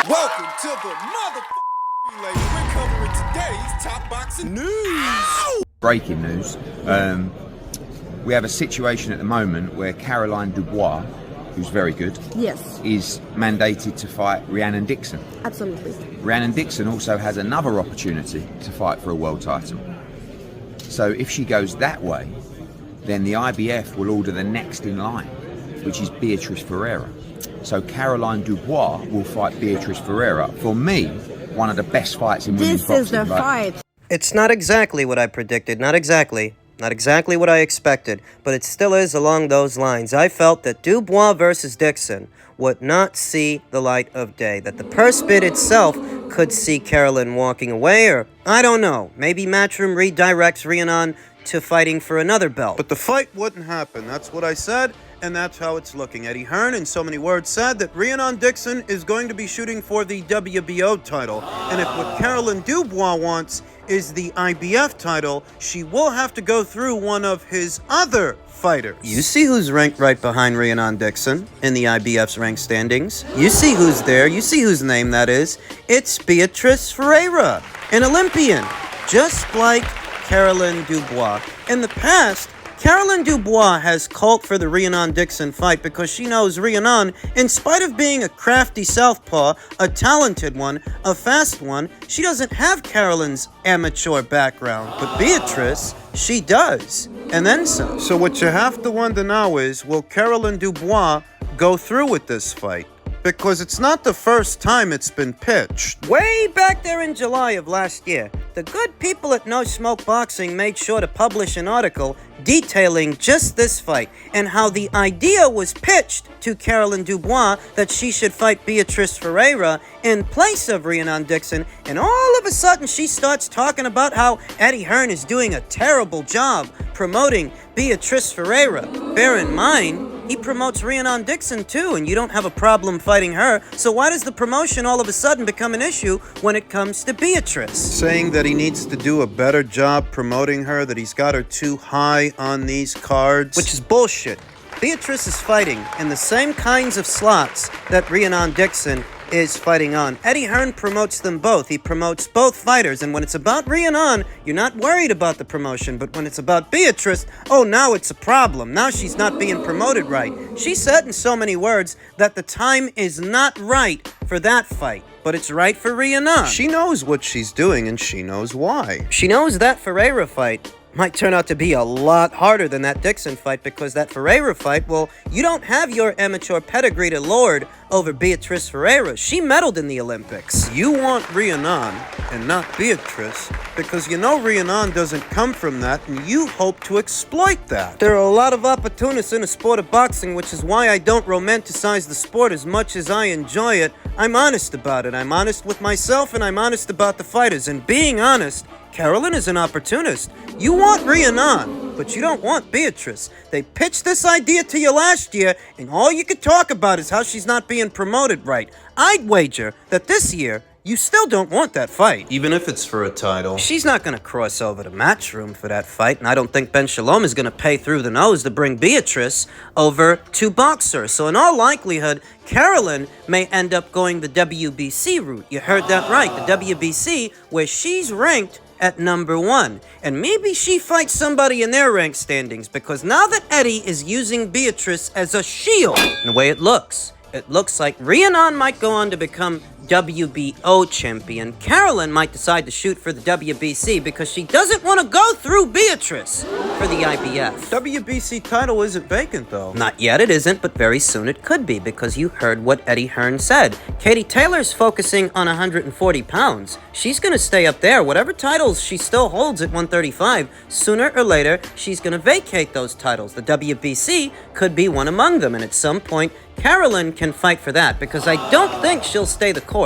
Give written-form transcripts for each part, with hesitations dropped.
Welcome to the motherfucking relay. We're covering today's top boxing news. Breaking news. We have a situation at the moment where Caroline Dubois, who's very good, yes, is mandated to fight Rhiannon Dixon. Absolutely. Rhiannon Dixon also has another opportunity to fight for a world title. So if she goes that way, then the IBF will order the next in line, which is Beatrice Ferreira. So Caroline Dubois will fight Beatrice Ferreira. For me, one of the best fights in women's boxing. This is the fight. It's not exactly what I predicted, not exactly what I expected, but it still is along those lines. I felt that Dubois versus Dixon would not see the light of day, that the purse bid itself could see Caroline walking away, or I don't know, maybe Matchroom redirects Rhiannon to fighting for another belt. But the fight wouldn't happen, that's what I said, and that's how it's looking. Eddie Hearn, in so many words, said that Rhiannon Dixon is going to be shooting for the WBO title, and if what Caroline Dubois wants is the IBF title, she will have to go through one of his other fighters. You see who's ranked right behind Rhiannon Dixon in the IBF's rank standings. You see who's there. You see whose name that is. It's Beatrice Ferreira, an Olympian, just like Caroline Dubois. In the past, Caroline Dubois has called for the Rhiannon Dixon fight because she knows Rhiannon, in spite of being a crafty southpaw, a talented one, a fast one, she doesn't have Caroline's amateur background. But Beatrice, she does. And then some. So what you have to wonder now is, will Caroline Dubois go through with this fight? Because it's not the first time it's been pitched. Way back there in July of last year, the good people at No Smoke Boxing made sure to publish an article detailing just this fight and how the idea was pitched to Caroline Dubois that she should fight Beatrice Ferreira in place of Rhiannon Dixon, and all of a sudden she starts talking about how Eddie Hearn is doing a terrible job promoting Beatrice Ferreira. Bear in mind, he promotes Rhiannon Dixon too, and you don't have a problem fighting her, so why does the promotion all of a sudden become an issue when it comes to Beatrice? Saying that he needs to do a better job promoting her, that he's got her too high on these cards. Which is bullshit. Beatrice is fighting in the same kinds of slots that Rhiannon Dixon is fighting on. Eddie Hearn promotes them both. He promotes both fighters, and when it's about Rhiannon, you're not worried about the promotion, but when it's about Beatrice, oh, now it's a problem. Now she's not being promoted right. She said in so many words that the time is not right for that fight, but it's right for Rhiannon. She knows what she's doing, and she knows why. She knows that Ferreira fight might turn out to be a lot harder than that Dixon fight, because that Ferreira fight, well, you don't have your amateur pedigree to lord over Beatrice Ferreira. She medaled in the Olympics. You want Rhiannon and not Beatrice because you know Rhiannon doesn't come from that, and you hope to exploit that. There are a lot of opportunists in the sport of boxing, which is why I don't romanticize the sport as much as I enjoy it. I'm honest about it. I'm honest with myself, and I'm honest about the fighters. And being honest, Caroline is an opportunist. You want Rhiannon, but you don't want Beatrice. They pitched this idea to you last year, and all you could talk about is how she's not being promoted right. I'd wager that this year, you still don't want that fight. Even if it's for a title. She's not going to cross over to Matchroom for that fight, and I don't think Ben Shalom is going to pay through the nose to bring Beatrice over to Boxer. So in all likelihood, Caroline may end up going the WBC route. You heard that right, the WBC, where she's ranked at number 1. And maybe she fights somebody in their rank standings, because now that Eddie is using Beatrice as a shield, the way it looks like Rhiannon might go on to become WBO champion. Caroline might decide to shoot for the WBC because she doesn't want to go through Beatrice for the IBF. WBC title isn't vacant, though. Not yet it isn't, but very soon it could be, because you heard what Eddie Hearn said. Katie Taylor's focusing on 140 pounds. She's going to stay up there. Whatever titles she still holds at 135, sooner or later, she's going to vacate those titles. The WBC could be one among them, and at some point, Caroline can fight for that, because I don't think she'll stay the course.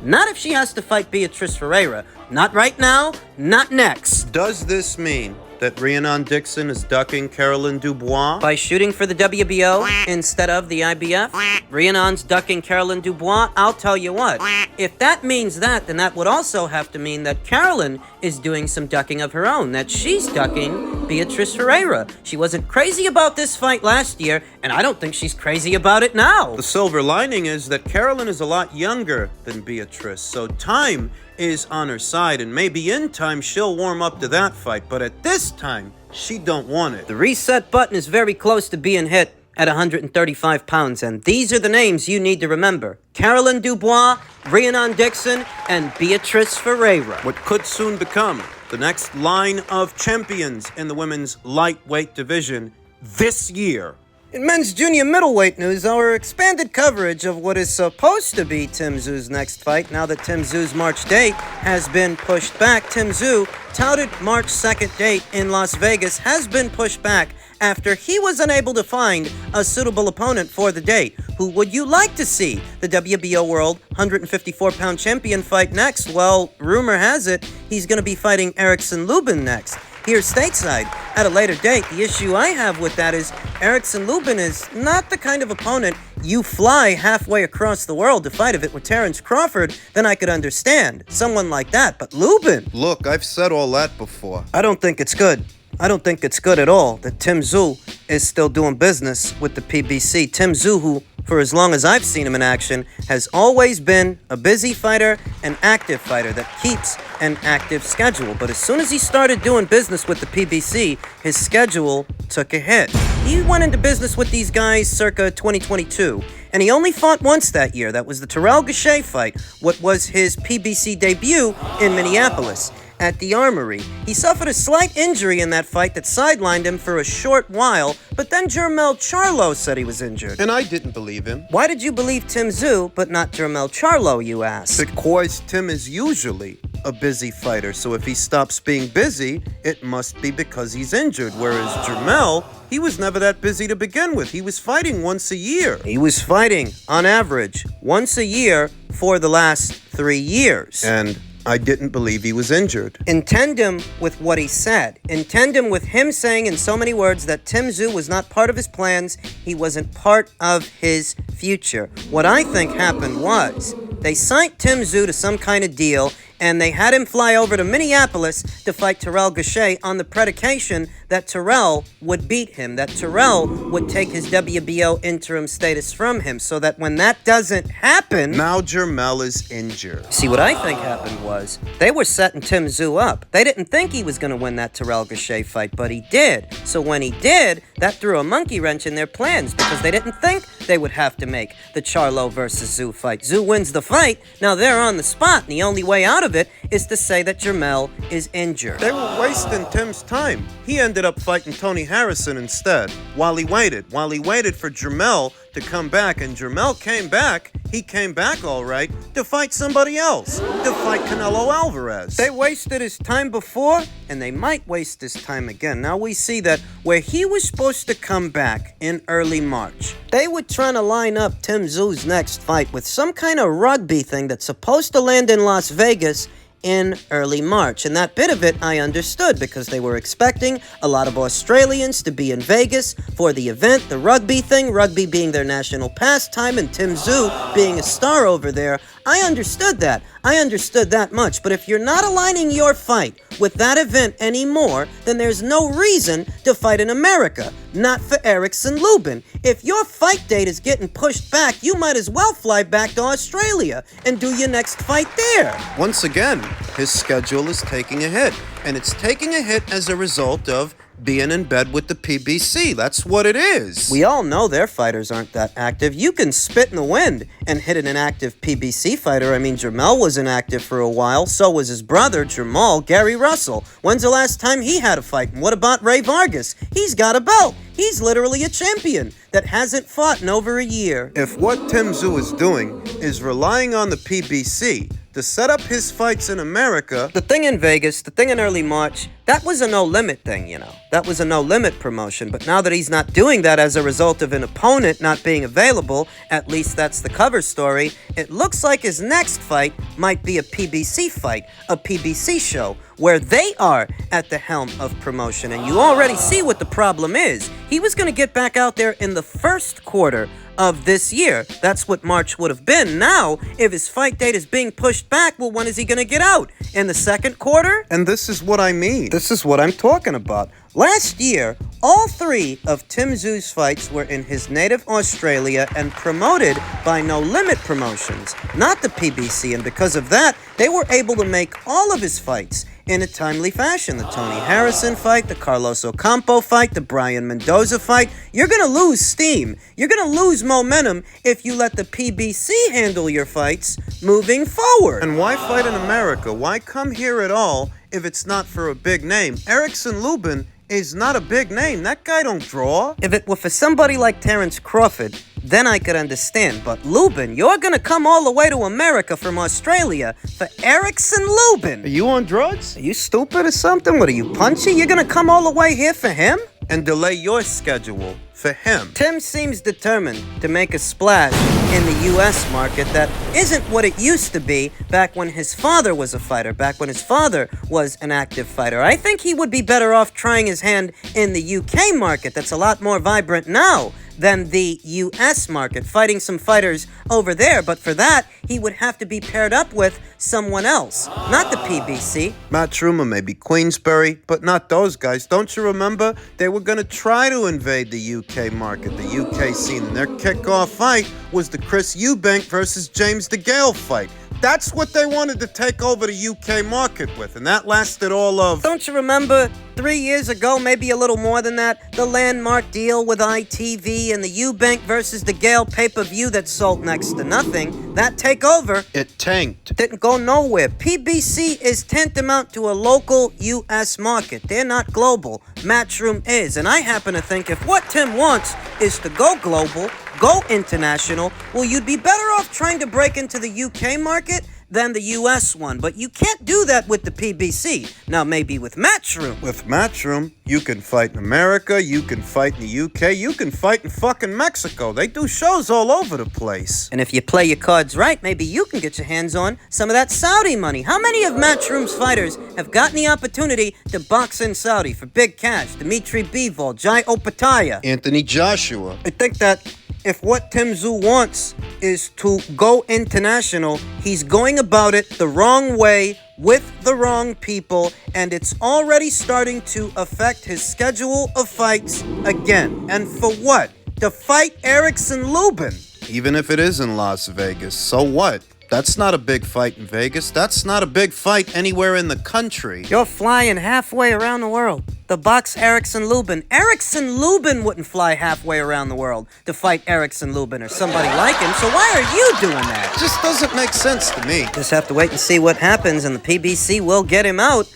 Not if she has to fight Beatrice Ferreira. Not right now, not next. Does this mean that Rhiannon Dixon is ducking Caroline Dubois? By shooting for the WBO instead of the IBF? Rhiannon's ducking Caroline Dubois? I'll tell you what. If that means that, then that would also have to mean that Caroline is doing some ducking of her own, that she's ducking Beatrice Ferreira. She wasn't crazy about this fight last year, and I don't think she's crazy about it now. The silver lining is that Carolyn is a lot younger than Beatrice, so time is on her side, and maybe in time she'll warm up to that fight, but at this time, she don't want it. The reset button is very close to being hit at 135 pounds, and these are the names you need to remember: Carolyn Dubois, Rhiannon Dixon, and Beatrice Ferreira. What could soon become the next line of champions in the women's lightweight division this year. In men's junior middleweight news, our expanded coverage of what is supposed to be Tim Tszyu's next fight, now that Tim Tszyu's March date has been pushed back. Tim Tszyu, touted March 2nd date in Las Vegas, has been pushed back after he was unable to find a suitable opponent for the date. Who would you like to see the WBO World 154-pound champion fight next? Well, rumor has it he's going to be fighting Erickson Lubin next, here stateside at a later date. The issue I have with that is Erickson Lubin is not the kind of opponent you fly halfway across the world to fight. If it were Terrence Crawford, then I could understand someone like that, but Lubin? Look, I've said all that before. I don't think it's good. I don't think it's good at all that Tim Tszyu is still doing business with the PBC. Tim Tszyu, who, for as long as I've seen him in action, has always been a busy fighter, an active fighter that keeps an active schedule. But as soon as he started doing business with the PBC, his schedule took a hit. He went into business with these guys circa 2022, and he only fought once that year. That was the Terrell Gausha fight, what was his PBC debut in Minneapolis at the Armory. He suffered a slight injury in that fight that sidelined him for a short while, but then Jermell Charlo said he was injured. And I didn't believe him. Why did you believe Tim Tszyu, but not Jermell Charlo, you ask? Because Tim is usually a busy fighter, so if he stops being busy, it must be because he's injured, whereas Jermell, he was never that busy to begin with. He was fighting once a year. He was fighting, on average, once a year for the last 3 years. And I didn't believe he was injured. In tandem with what he said, in tandem with him saying in so many words that Tim Tszyu was not part of his plans, he wasn't part of his future. What I think happened was they signed Tim Tszyu to some kind of deal, and they had him fly over to Minneapolis to fight Terrell Gausha on the predication that Terrell would beat him, that Terrell would take his WBO interim status from him, so that when that doesn't happen... Now Jermell is injured. See, what I think happened was they were setting Tim Tszyu up. They didn't think he was going to win that Terrell Gausha fight, but he did. So when he did, that threw a monkey wrench in their plans because they didn't think they would have to make the Charlo versus Tszyu fight. Tszyu wins the fight, now they're on the spot, and the only way out of it is to say that Jermell is injured. They were wasting Tim's time. He ended up fighting Tony Harrison instead, while he waited for Jermell to come back, and Jermell came back. He came back all right to fight somebody else, to fight Canelo Alvarez. They wasted his time before, and they might waste his time again. Now we see that where he was supposed to come back in early March, they were trying to line up Tim Tszyu's next fight with some kind of rugby thing that's supposed to land in Las Vegas in early March. And that bit of it I understood because they were expecting a lot of Australians to be in Vegas for the event, the rugby thing, rugby being their national pastime and Tim Tszyu being a star over there. I understood that. I understood that much. But if you're not aligning your fight with that event anymore, then there's no reason to fight in America. Not for Erickson Lubin. If your fight date is getting pushed back, you might as well fly back to Australia and do your next fight there. Once again, his schedule is taking a hit. And it's taking a hit as a result of being in bed with the PBC. That's what it is. We all know their fighters aren't that active. You can spit in the wind and hit an inactive PBC fighter. I mean, Jermell was inactive for a while. So was his brother, Jamal Gary Russell. When's the last time he had a fight? And what about Ray Vargas? He's got a belt. He's literally a champion that hasn't fought in over a year. If what Tim Tszyu is doing is relying on the PBC to set up his fights in America... The thing in Vegas, the thing in early March, That was a no-limit thing, you know. That was a no-limit promotion, but now that he's not doing that as a result of an opponent not being available, at least that's the cover story, it looks like his next fight might be a PBC fight, a PBC show, where they are at the helm of promotion. And you already see what the problem is. He was going to get back out there in the first quarter of this year. That's what March would have been. Now, if his fight date is being pushed back, well, when is he going to get out? In the second quarter? And this is what I mean. This is what I'm talking about. Last year, all 3 of Tszyu's fights were in his native Australia and promoted by No Limit Promotions, not the PBC, and because of that, they were able to make all of his fights in a timely fashion. The Tony Harrison fight, the Carlos Ocampo fight, the Brian Mendoza fight. You're going to lose steam. You're going to lose momentum if you let the PBC handle your fights moving forward. And why fight in America? Why come here at all if it's not for a big name? Erickson Lubin is not a big name. That guy don't draw. If it were for somebody like Terrence Crawford, then I could understand. But Lubin, you're gonna come all the way to America from Australia for Erickson Lubin. Are you on drugs? Are you stupid or something? What, are you punchy? You're gonna come all the way here for him? And delay your schedule for him. Tim seems determined to make a splash in the U.S. market that isn't what it used to be back when his father was a fighter, back when his father was an active fighter. I think he would be better off trying his hand in the U.K. market that's a lot more vibrant now than the U.S. market, fighting some fighters over there. But for that, he would have to be paired up with someone else, not the PBC. Matchroom, maybe Queensberry, but not those guys. Don't you remember? They were going to try to invade the UK market, the UK scene, and their kickoff fight was the Chris Eubank versus James DeGale fight. That's what they wanted to take over the UK market with, and that lasted all of... Don't you remember 3 years ago, maybe a little more than that, the landmark deal with ITV and the Eubank versus DeGale pay-per-view that sold next to nothing? That takeover... It tanked. Didn't go nowhere. PBC is tantamount to a local U.S. market. They're not global. Matchroom is. And I happen to think if what Tim wants is to go global, go international, well, you'd be better off trying to break into the UK market than the US one. But you can't do that with the PBC. Now, maybe with Matchroom. With Matchroom, you can fight in America, you can fight in the UK, you can fight in fucking Mexico. They do shows all over the place. And if you play your cards right, maybe you can get your hands on some of that Saudi money. How many of Matchroom's fighters have gotten the opportunity to box in Saudi for big cash? Dimitri Bivol, Jai Opataya, Anthony Joshua. I think that if what Tszyu wants is to go international, he's going about it the wrong way with the wrong people, and it's already starting to affect his schedule of fights again. And for what? To fight Erickson Lubin. Even if it is in Las Vegas, so what? That's not a big fight in Vegas. That's not a big fight anywhere in the country. You're flying halfway around the world to box Erickson Lubin. Erickson Lubin wouldn't fly halfway around the world to fight Erickson Lubin or somebody like him, so why are you doing that? It just doesn't make sense to me. Just have to wait and see what happens, and the PBC will get him out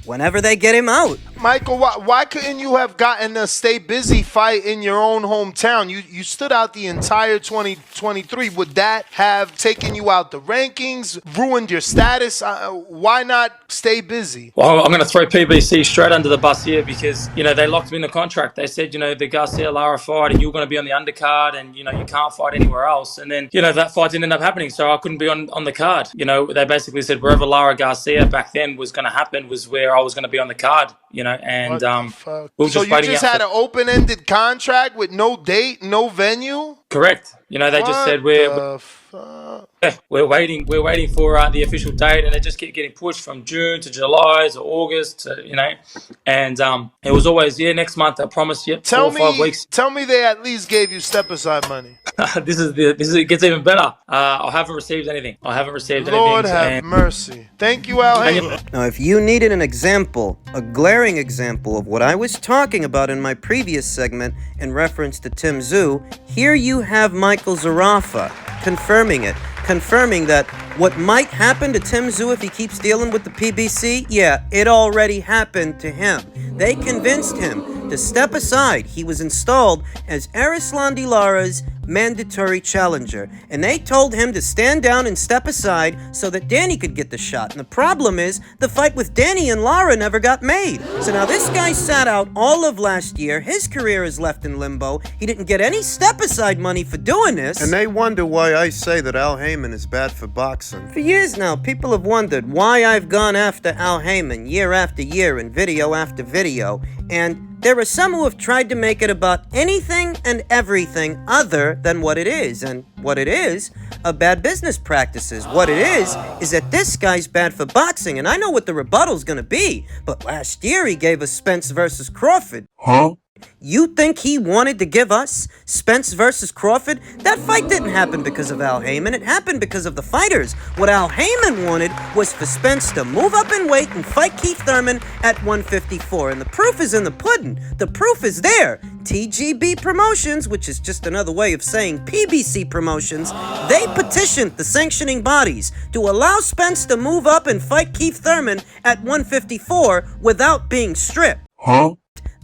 whenever they get him out. Michael, why couldn't you have gotten a Stay Busy fight in your own hometown? You stood out the entire 2023. Would that have taken you out the rankings, ruined your status? Why not Stay Busy? Well, I'm going to throw PBC straight under the bus here because, they locked me in the contract. They said, the Garcia-Lara fight and you're going to be on the undercard and, you can't fight anywhere else. And then, that fight didn't end up happening, so I couldn't be on the card. They basically said wherever Lara Garcia back then was going to happen was where I was going to be on the card, and so you just had an open-ended contract with no date, no venue? Correct. They just said we're waiting for the official date, and it just kept getting pushed from June to July to August to, and it was always next month. I promise you. 4 or 5 weeks. Tell me they at least gave you step-aside money. It gets even better. I haven't received anything. Lord have mercy. Thank you, Al Haymon. Now, if you needed an example, a glaring example of what I was talking about in my previous segment in reference to Tszyu, here you have Michael Zerafa confirming it. Confirming that what might happen to Tszyu if he keeps dealing with the PBC, it already happened to him. They convinced him to step aside. He was installed as Arislan Lara's mandatory challenger, and they told him to stand down and step aside so that Danny could get the shot. And the problem is, the fight with Danny and Lara never got made. So now this guy sat out all of last year. His career is left in limbo. He didn't get any step-aside money for doing this. And they wonder why I say that Al Haymon is bad for boxing. For years now, people have wondered why I've gone after Al Haymon year after year and video after video, and there are some who have tried to make it about anything and everything other than what it is. And what it is are bad business practices. What it is that this guy's bad for boxing, and I know what the rebuttal's gonna be, but last year he gave us Spence versus Crawford. Huh? You think he wanted to give us Spence versus Crawford? That fight didn't happen because of Al Haymon. It happened because of the fighters. What Al Haymon wanted was for Spence to move up in weight and fight Keith Thurman at 154. And the proof is in the pudding. The proof is there. TGB Promotions, which is just another way of saying PBC Promotions, they petitioned the sanctioning bodies to allow Spence to move up and fight Keith Thurman at 154 without being stripped. Huh?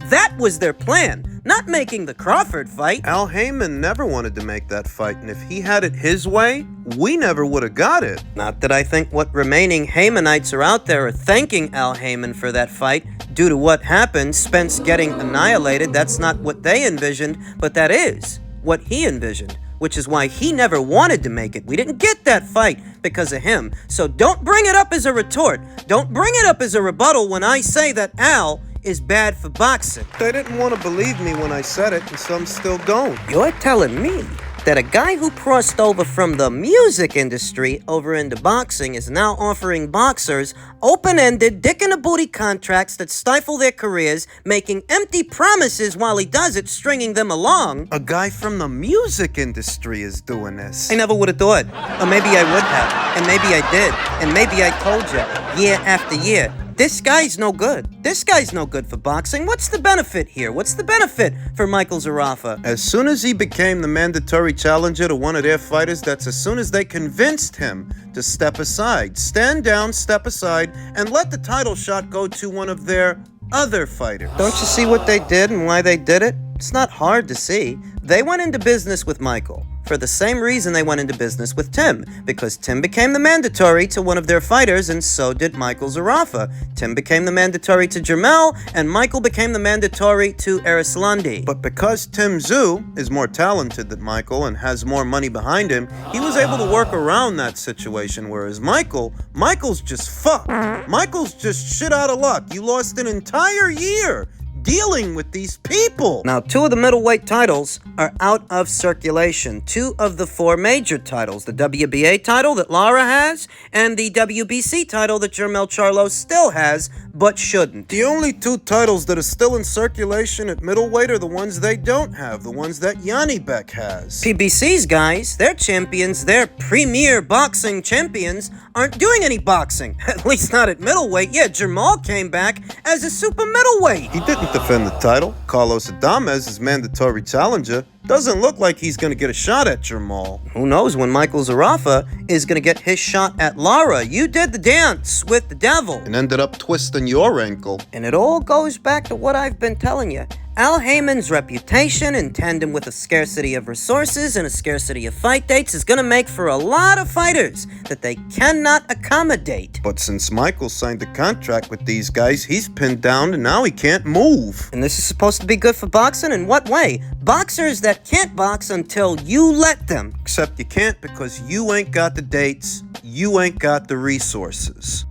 That was their plan, not making the Crawford fight. Al Haymon never wanted to make that fight, and if he had it his way, we never would have got it. Not that I think what remaining Haymonites are out there are thanking Al Haymon for that fight. Due to what happened, Spence getting annihilated, that's not what they envisioned, but that is what he envisioned, which is why he never wanted to make it. We didn't get that fight because of him. So don't bring it up as a retort. Don't bring it up as a rebuttal when I say that Al is bad for boxing. They didn't want to believe me when I said it, and some still don't. You're telling me that a guy who crossed over from the music industry over into boxing is now offering boxers open-ended, dick-in-a-booty contracts that stifle their careers, making empty promises while he does it, stringing them along. A guy from the music industry is doing this. I never would have thought. Or maybe I would have. And maybe I did. And maybe I told you year after year. This guy's no good. This guy's no good for boxing. What's the benefit here? What's the benefit for Michael Zerafa? As soon as he became the mandatory challenger to one of their fighters, that's as soon as they convinced him to step aside. Stand down, step aside, and let the title shot go to one of their other fighters. Don't you see what they did and why they did it? It's not hard to see. They went into business with Michael for the same reason they went into business with Tim, because Tim became the mandatory to one of their fighters, and so did Michael Zerafa. Tim became the mandatory to Jermell, and Michael became the mandatory to Arislandi. But because Tim Tszyu is more talented than Michael and has more money behind him, he was able to work around that situation, whereas Michael's just fucked. Michael's just shit out of luck. You lost an entire year dealing with these people. Now, 2 of the middleweight titles are out of circulation. 2 of the 4 major titles, the WBA title that Lara has and the WBC title that Jermell Charlo still has, but shouldn't. The only 2 titles that are still in circulation at middleweight are the ones they don't have, the ones that Yanni Beck has. PBC's guys, their champions, their premier boxing champions, aren't doing any boxing. At least not at middleweight. Yeah, Jermall came back as a super middleweight. He didn't defend the title. Carlos Adames is mandatory challenger. Doesn't look like he's going to get a shot at Jermall. Who knows when Michael Zerafa is going to get his shot at Lara. You did the dance with the devil. And ended up twisting your ankle. And it all goes back to what I've been telling you. Al Haymon's reputation, in tandem with a scarcity of resources and a scarcity of fight dates, is going to make for a lot of fighters that they cannot accommodate. But since Michael signed a contract with these guys, he's pinned down and now he can't move. And this is supposed to be good for boxing? In what way? Boxers that can't box until you let them. Except you can't because you ain't got the dates, you ain't got the resources.